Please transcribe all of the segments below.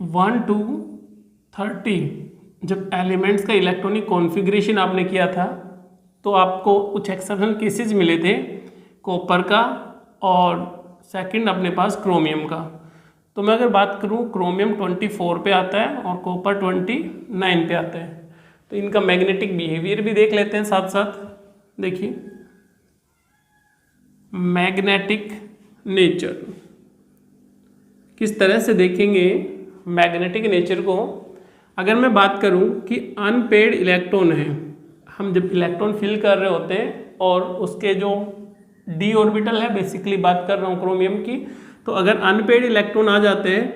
1 to 30 जब elements का electronic configuration आपने किया था तो आपको कुछ एक्सेप्शनल केसेस मिले थे कॉपर का और सेकंड अपने पास क्रोमियम का। तो मैं अगर बात करूं क्रोमियम 24 पे आता है और कॉपर 29 पे आता है। तो इनका मैग्नेटिक बिहेवियर भी देख लेते हैं साथ साथ। देखिए मैग्नेटिक नेचर किस तरह से देखेंगे मैग्नेटिक नेचर को। अगर मैं बात करूं कि अनपेड इलेक्ट्रॉन है, हम जब इलेक्ट्रॉन फिल कर रहे होते हैं और उसके जो डी ऑर्बिटल है, बेसिकली बात कर रहा हूं क्रोमियम की, तो अगर अनपेड इलेक्ट्रॉन आ जाते हैं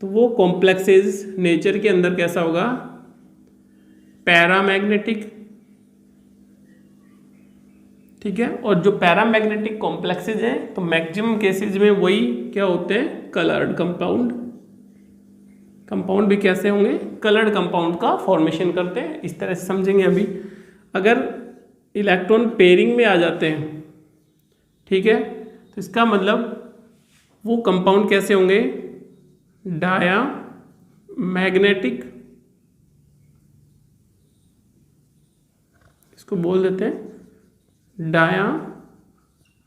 तो वो कॉम्प्लेक्सेस नेचर के अंदर कैसा होगा, पैरामैग्नेटिक। ठीक है, और जो पैरामैग्नेटिक कॉम्प्लेक्सेज हैं तो मैक्सिमम केसेज में वही क्या होते हैं, कलर्ड कंपाउंड। कंपाउंड भी कैसे होंगे, कलर्ड कंपाउंड का फॉर्मेशन करते हैं। इस तरह से समझेंगे अभी। अगर इलेक्ट्रॉन पेयरिंग में आ जाते हैं, ठीक है, तो इसका मतलब वो कंपाउंड कैसे होंगे, डाया मैग्नेटिक, इसको बोल देते हैं डाया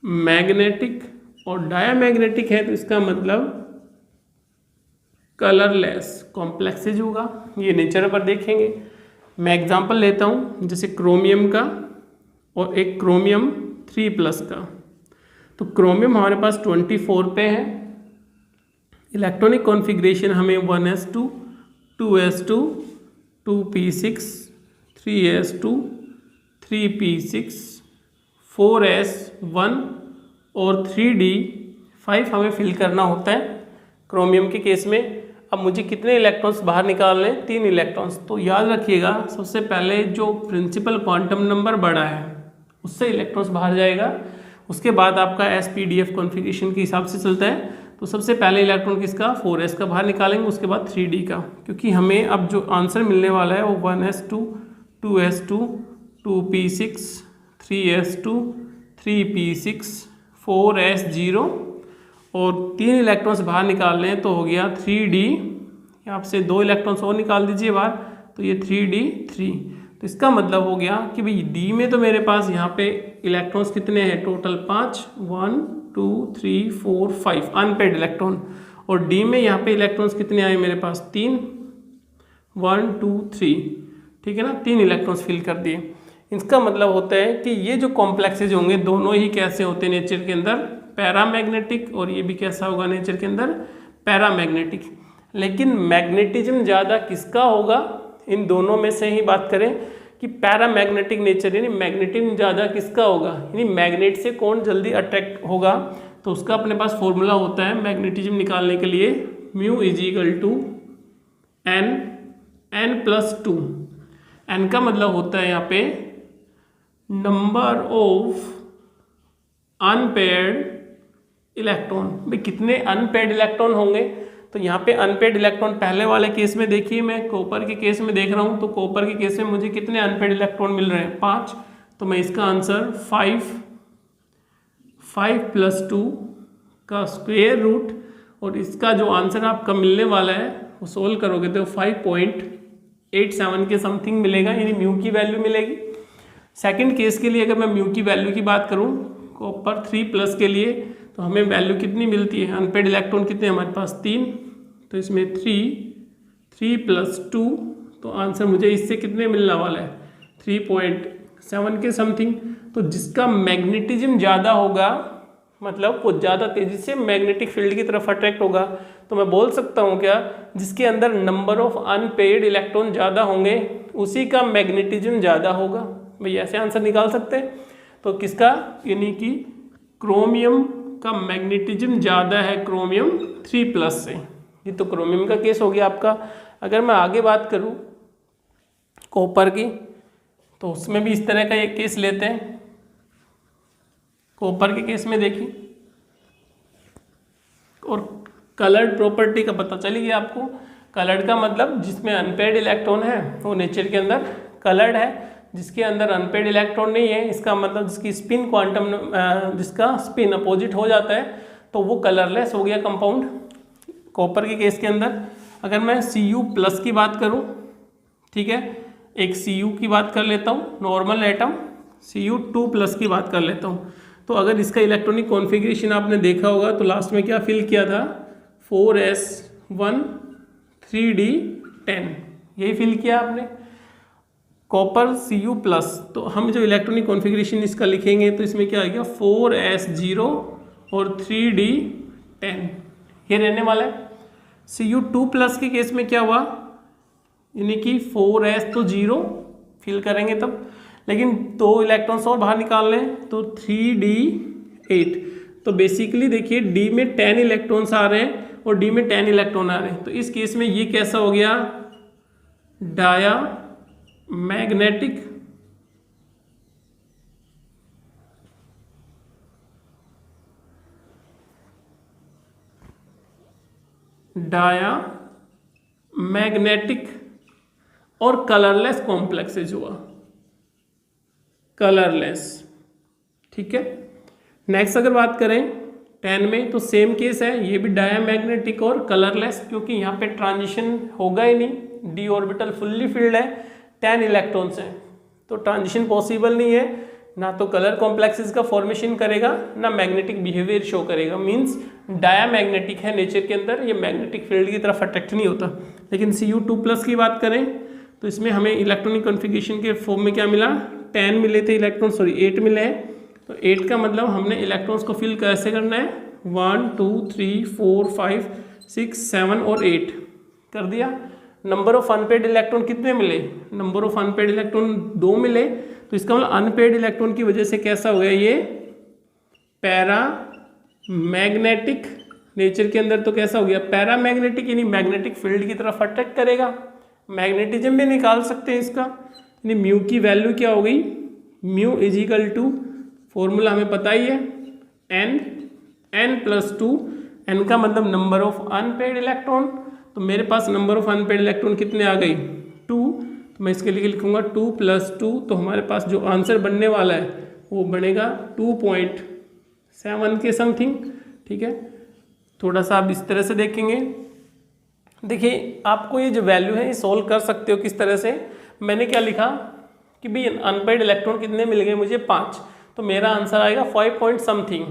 मैग्नेटिक। और डाया मैग्नेटिक है तो इसका मतलब कलरलेस कॉम्प्लेक्सेज होगा। ये नेचर पर देखेंगे। मैं एग्जांपल लेता हूँ जैसे क्रोमियम का और एक क्रोमियम 3+ का। तो क्रोमियम हमारे पास 24 पे है, इलेक्ट्रॉनिक कॉन्फ़िगरेशन हमें 1s2 2s2 2p6 3s2 3p6 4s1 और 3d5 हमें फिल करना होता है क्रोमियम के केस में। अब मुझे कितने इलेक्ट्रॉन्स बाहर निकालने हैं, 3 इलेक्ट्रॉन्स। तो याद रखिएगा सबसे पहले जो प्रिंसिपल क्वांटम नंबर बड़ा है उससे इलेक्ट्रॉन्स बाहर जाएगा। उसके बाद आपका SPDF कॉन्फ़िगरेशन के हिसाब से चलता है। तो सबसे पहले इलेक्ट्रॉन किसका, 4s का बाहर निकालेंगे, उसके बाद 3d का, क्योंकि हमें अब जो आंसर मिलने वाला है वो 1s2 2s2 2p6 3s2 3p6 4s0 और 3 इलेक्ट्रॉन्स बाहर निकाल लें तो हो गया 3d। यहाँ से 2 इलेक्ट्रॉन्स और निकाल दीजिए बाहर, तो ये 3d3। तो इसका मतलब हो गया कि भाई d में तो मेरे पास यहाँ पे इलेक्ट्रॉन्स कितने हैं, टोटल 5 1 2 3 4 5 अनपेड इलेक्ट्रॉन। और d में यहाँ पे इलेक्ट्रॉन्स कितने आए मेरे पास, 3 1 2 3। ठीक है ना, 3 इलेक्ट्रॉन्स फिल कर दिए। इसका मतलब होता है कि ये जो कॉम्प्लेक्सेज होंगे दोनों ही कैसे होते हैं नेचर के अंदर, पैरामैग्नेटिक, और ये भी कैसा होगा नेचर के अंदर, पैरामैग्नेटिक। लेकिन मैग्नेटिज्म ज़्यादा किसका होगा, इन दोनों में से ही बात करें कि पैरामैग्नेटिक नेचर यानी मैग्नेटिज्म ज़्यादा किसका होगा, यानी मैग्नेट से कौन जल्दी अट्रैक्ट होगा। तो उसका अपने पास फॉर्मूला होता है मैग्नेटिज्म निकालने के लिए, μ = n+2। n का मतलब होता है यहाँ पे नंबर ऑफ अनपेयर्ड इलेक्ट्रॉन। भाई कितने अनपेयर्ड इलेक्ट्रॉन होंगे, तो यहाँ पे अनपेयर्ड इलेक्ट्रॉन पहले वाले केस में देखिए, मैं कॉपर के केस में देख रहा हूँ, तो कॉपर के केस में मुझे कितने अनपेयर्ड इलेक्ट्रॉन मिल रहे हैं, 5। तो मैं इसका आंसर 5 + 2 का स्क्वायर रूट, और इसका जो आंसर आपका मिलने वाला है वो सोल्व करोगे तो 5.87 के समथिंग मिलेगा, यानी म्यू की वैल्यू मिलेगी। सेकंड केस के लिए अगर मैं म्यू की वैल्यू की बात करूं कॉपर 3+ के लिए, तो हमें वैल्यू कितनी मिलती है, अनपेड इलेक्ट्रॉन कितने हमारे पास 3, तो इसमें 3 + 2, तो आंसर मुझे इससे कितने मिलने वाला है, 3.7 के समथिंग। तो जिसका मैग्नेटिज्म ज़्यादा होगा मतलब वो ज़्यादा तेज़ी से मैग्नेटिक फील्ड की तरफ अट्रैक्ट होगा। तो मैं बोल सकता हूँ क्या, जिसके अंदर नंबर ऑफ अनपेयर्ड इलेक्ट्रॉन ज़्यादा होंगे उसी का मैग्नेटिज्म ज़्यादा होगा। भैया ऐसे आंसर निकाल सकते हैं। तो किसका, यानी कि क्रोमियम का मैग्नेटिज्म ज़्यादा है क्रोमियम 3+ से। ये तो क्रोमियम का केस हो गया आपका। अगर मैं आगे बात करूँ कॉपर की, तो उसमें भी इस तरह का एक केस लेते हैं। कॉपर के केस में देखिए, और कलर्ड प्रॉपर्टी का पता चली गया आपको। कलर्ड का मतलब जिसमें अनपेयर्ड इलेक्ट्रॉन है वो नेचर के अंदर कलर्ड है, जिसके अंदर अनपेयर्ड इलेक्ट्रॉन नहीं है इसका मतलब जिसकी स्पिन क्वांटम जिसका स्पिन अपोजिट हो जाता है तो वो कलरलेस हो गया कंपाउंड कॉपर के केस के अंदर। अगर मैं Cu प्लस की बात करूं, ठीक है, एक Cu की बात कर लेता हूं, नॉर्मल एटम, Cu2 प्लस की बात कर लेता हूं, तो अगर इसका इलेक्ट्रॉनिक कॉन्फ़िगरेशन आपने देखा होगा तो लास्ट में क्या फिल किया था, 4s1 3d10, यही फिल किया आपने। कॉपर Cu प्लस, तो हम जो इलेक्ट्रॉनिक कॉन्फ़िगरेशन इसका लिखेंगे तो इसमें क्या आ गया, 4s0 और 3d10, ये रहने वाला है। Cu2 प्लस के केस में क्या हुआ, यानी कि 4s तो 0 फिल करेंगे तब, लेकिन 2 इलेक्ट्रॉन्स और बाहर निकाल लें तो 3d8, तो बेसिकली देखिए D में 10 इलेक्ट्रॉन्स आ रहे हैं और D में 10 इलेक्ट्रॉन आ रहे हैं, तो इस केस में ये कैसा हो गया, डाया मैग्नेटिक और कलरलेस कॉम्प्लेक्सेज हुआ, कलरलेस, ठीक है। नेक्स्ट अगर बात करें 10 में तो सेम केस है, ये भी डायामैग्नेटिक और कलरलेस, क्योंकि यहाँ पे ट्रांजिशन होगा ही नहीं, डी ऑर्बिटल फुल्ली फिल्ड है, 10 इलेक्ट्रॉन्स हैं, तो ट्रांजिशन पॉसिबल नहीं है, ना तो कलर कॉम्प्लेक्सेस का फॉर्मेशन करेगा ना मैग्नेटिक बिहेवियर शो करेगा, मींस डायामैग्नेटिक है नेचर के अंदर, ये मैग्नेटिक फील्ड की तरफ अट्रैक्ट नहीं होता। लेकिन Cu2 प्लस की बात करें तो इसमें हमें इलेक्ट्रॉनिक कॉन्फ़िगरेशन के फॉर्म में क्या मिला, 10 मिले थे इलेक्ट्रॉन, 8 मिले हैं, तो 8 का मतलब हमने इलेक्ट्रॉन्स को फिल कैसे करना है, 1 2 3 4 5 6 7 और 8 कर दिया। नंबर ऑफ अनपेड इलेक्ट्रॉन कितने मिले, नंबर ऑफ अनपेड इलेक्ट्रॉन 2 मिले, तो इसका मतलब अनपेड इलेक्ट्रॉन की वजह से कैसा हो गया, ये पैरा मैग्नेटिक नेचर के अंदर, तो कैसा हो गया पैरा मैग्नेटिक, यानी मैग्नेटिक फील्ड की तरफ अट्रैक्ट करेगा, मैग्नेटिज्म भी निकाल सकते हैं इसका, यानी म्यू की वैल्यू क्या हो गई, mu is equal to, formula हमें पता ही है, n+2, n का मतलब नंबर ऑफ अनपेड इलेक्ट्रॉन, तो मेरे पास नंबर ऑफ अनपेड इलेक्ट्रॉन कितने आ गई, 2, तो मैं इसके लिए लिखूंगा 2+2, तो हमारे पास जो आंसर बनने वाला है वो बनेगा 2.7 के समथिंग, ठीक है। थोड़ा सा आप इस तरह से देखेंगे, देखिए आपको ये जो वैल्यू है ये सोल्व कर सकते हो किस तरह से, मैंने क्या लिखा कि भाई अनपेड इलेक्ट्रॉन कितने मिल गए मुझे, 5, तो मेरा आंसर आएगा 5 पॉइंट समथिंग,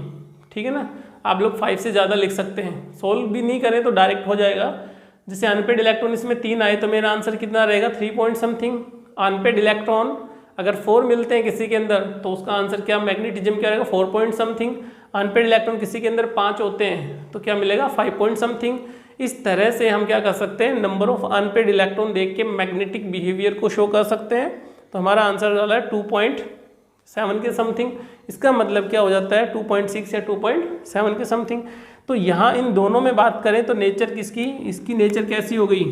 ठीक है ना। आप लोग 5 से ज़्यादा लिख सकते हैं, सोल्व भी नहीं करें तो डायरेक्ट हो जाएगा। जैसे अनपेड इलेक्ट्रॉन इसमें 3 आए तो मेरा आंसर कितना रहेगा, 3 पॉइंट समथिंग। अनपेड इलेक्ट्रॉन अगर 4 मिलते हैं किसी के अंदर तो उसका आंसर क्या, मैग्नेटिज्म क्या रहेगा, 4 पॉइंट समथिंग। अनपेड इलेक्ट्रॉन किसी के अंदर 5 होते हैं तो क्या मिलेगा, 5 पॉइंट समथिंग। इस तरह से हम क्या कर सकते हैं, नंबर ऑफ अनपेड इलेक्ट्रॉन देख के मैग्नेटिक बिहेवियर को शो कर सकते हैं। तो हमारा आंसर वाला है 2.7 के समथिंग। इसका मतलब क्या हो जाता है, 2.6 या 2.7 के समथिंग। तो यहाँ इन दोनों में बात करें तो नेचर किसकी, इसकी नेचर कैसी हो गई,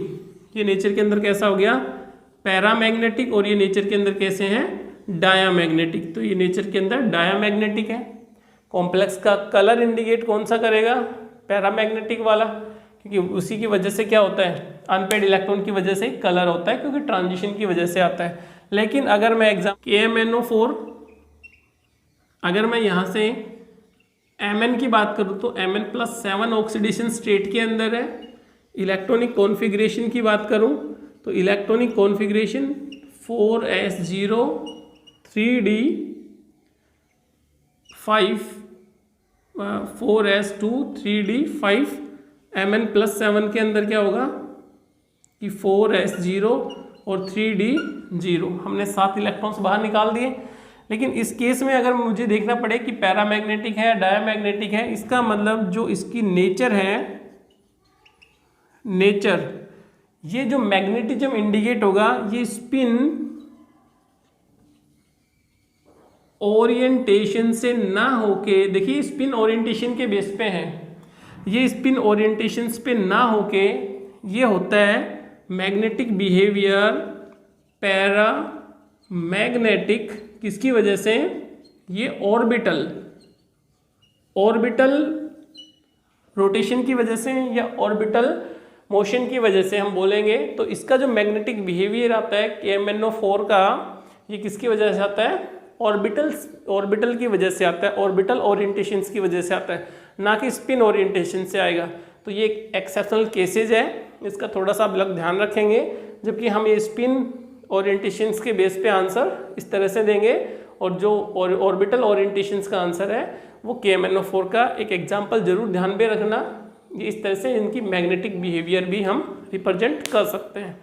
ये नेचर के अंदर कैसा हो गया, पैरामैग्नेटिक, और ये नेचर के अंदर कैसे हैं, डायामैग्नेटिक। तो ये नेचर के अंदर डायामैग्नेटिक है। कॉम्प्लेक्स का कलर इंडिकेट कौन सा करेगा, पैरामैग्नेटिक वाला, क्योंकि उसी की वजह से क्या होता है, अनपेड इलेक्ट्रॉन की वजह से कलर होता है, क्योंकि ट्रांजिशन की वजह से आता है। लेकिन अगर मैं KMnO4, अगर मैं यहाँ से Mn की बात करूँ तो Mn+7 ऑक्सीडेशन स्टेट के अंदर है। इलेक्ट्रॉनिक कॉन्फ़िगरेशन की बात करूँ तो electronic configuration 4s0 3d5 4s2 3d5 Mn+7 के अंदर क्या होगा कि 4s0 और 3d0, हमने 7 इलेक्ट्रॉन्स बाहर निकाल दिए। लेकिन इस केस में अगर मुझे देखना पड़े कि पैरामैग्नेटिक है डायामैग्नेटिक है, इसका मतलब जो इसकी नेचर है, नेचर, ये जो मैग्नेटिज्म इंडिकेट होगा ये स्पिन ओरिएंटेशन से ना होके, देखिए स्पिन ओरिएंटेशन के बेस पे है, ये स्पिन ओरिएंटेशन पे ना होके ये होता है मैग्नेटिक बिहेवियर पैरा मैग्नेटिक, किसकी वजह से, ये ऑर्बिटल रोटेशन की वजह से या ऑर्बिटल मोशन की वजह से हम बोलेंगे। तो इसका जो मैग्नेटिक बिहेवियर आता है KMnO4 का, ये किसकी वजह से आता है, ऑर्बिटल की वजह से आता है, ऑर्बिटल ओरिएंटेशंस की वजह से आता है, ना कि स्पिन ओरिएंटेशन से आएगा। तो ये एक एक्सेप्शनल केसेज है इसका थोड़ा सा आप लोग ध्यान रखेंगे, जबकि हम ये स्पिन ओरिएंटेशंस के बेस पे आंसर इस तरह से देंगे, और जो ऑर्बिटल ओरिएंटेशंस का आंसर है वो KMnO4 का एक एग्जाम्पल जरूर ध्यान पे रखना। इस तरह से इनकी मैग्नेटिक बिहेवियर भी हम रिप्रेजेंट कर सकते हैं।